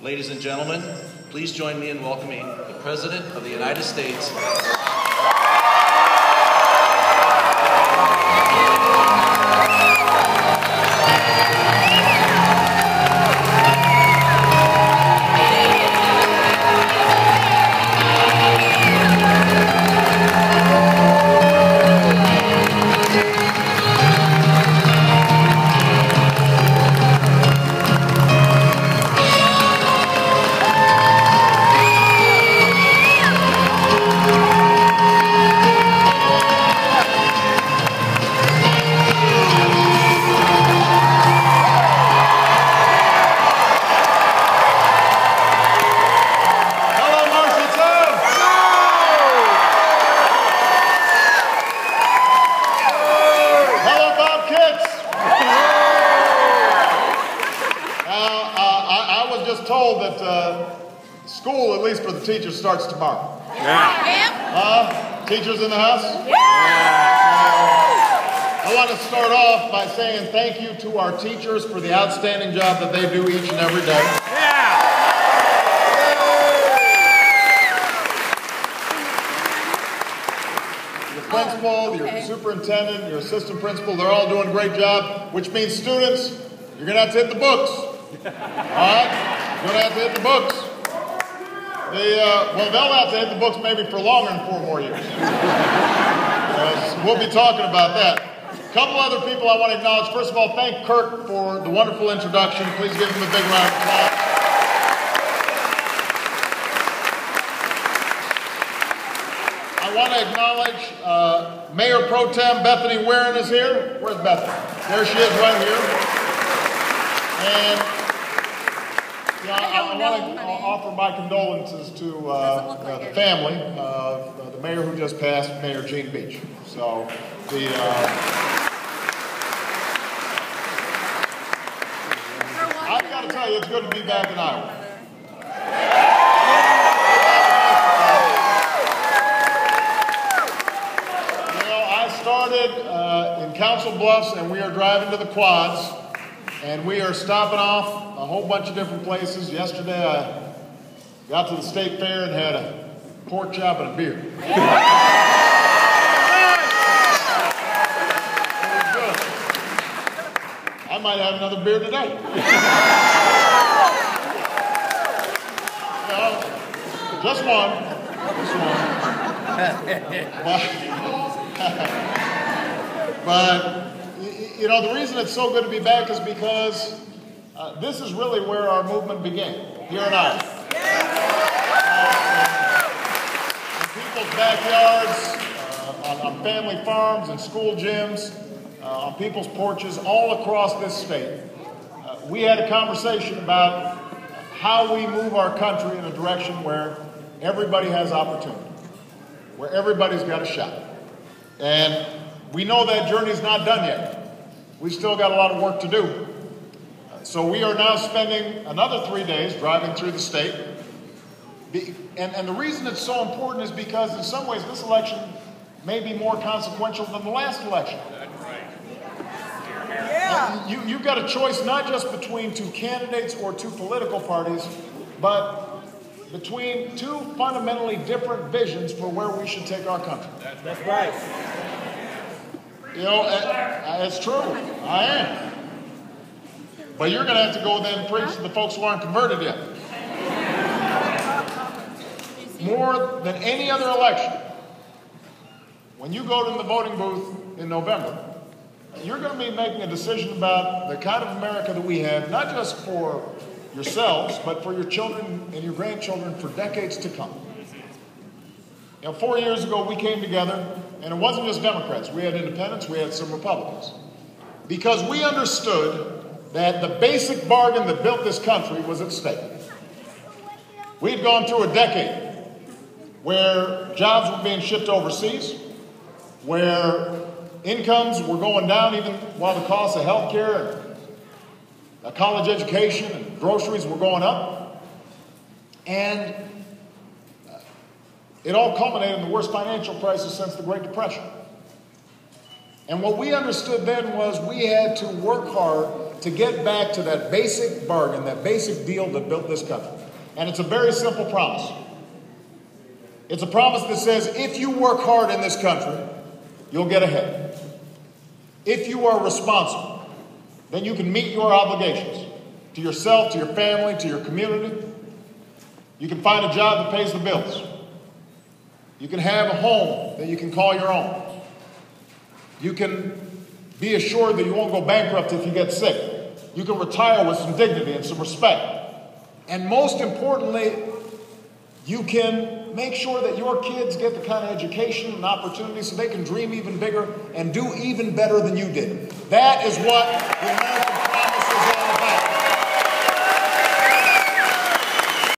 Ladies and gentlemen, please join me in welcoming the President of the United States. Told that school, at least for the teachers, starts tomorrow. Yeah. Teachers in the house? Yeah. I want to start off by saying thank you to our teachers for the outstanding job that they do each and every day. Yeah. Your principal, your superintendent, your assistant principal, they're all doing a great job, which means students, you're going to have to hit the books. All right? You're going to have to hit the books. Well, they'll have to hit the books maybe for longer than 4 more years. We'll be talking about that. A couple other people I want to acknowledge. First of all, thank Kirk for the wonderful introduction. Please give him a big round of applause. I want to acknowledge Mayor Pro Tem Bethany Warren is here. Where's Bethany? There she is right here. And I want to offer my condolences to the family of the mayor who just passed, Mayor Gene Beach. So I've got to tell you, it's good to be back in Iowa. You know, I started in Council Bluffs, and we are driving to the Quads. And we are stopping off a whole bunch of different places. Yesterday, I got to the state fair and had a pork chop and a beer. It was good. I might have another beer today. No, just one. But you know, the reason it's so good to be back is because this is really where our movement began, here in Iowa. In people's backyards, on family farms and school gyms, on people's porches, all across this state. We had a conversation about how we move our country in a direction where everybody has opportunity, where everybody's got a shot. And we know that journey's not done yet. We've still got a lot of work to do. So we are now spending another 3 days driving through the state. And the reason it's so important is because in some ways this election may be more consequential than the last election. That's right. Yeah. You've got a choice not just between 2 candidates or 2 political parties, but between 2 fundamentally different visions for where we should take our country. That's right. You know, it's true. I am. But you're going to have to go then and preach to the folks who aren't converted yet. More than any other election, when you go to the voting booth in November, you're going to be making a decision about the kind of America that we have, not just for yourselves, but for your children and your grandchildren for decades to come. You know, 4 years ago, we came together, and it wasn't just Democrats. We had independents, we had some Republicans. Because we understood that the basic bargain that built this country was at stake. We'd gone through a decade where jobs were being shipped overseas, where incomes were going down even while the cost of health care and college education and groceries were going up. And it all culminated in the worst financial crisis since the Great Depression. And what we understood then was we had to work hard to get back to that basic bargain, that basic deal that built this country. And it's a very simple promise. It's a promise that says if you work hard in this country, you'll get ahead. If you are responsible, then you can meet your obligations to yourself, to your family, to your community. You can find a job that pays the bills. You can have a home that you can call your own. You can be assured that you won't go bankrupt if you get sick. You can retire with some dignity and some respect. And most importantly, you can make sure that your kids get the kind of education and opportunity so they can dream even bigger and do even better than you did. That is what the American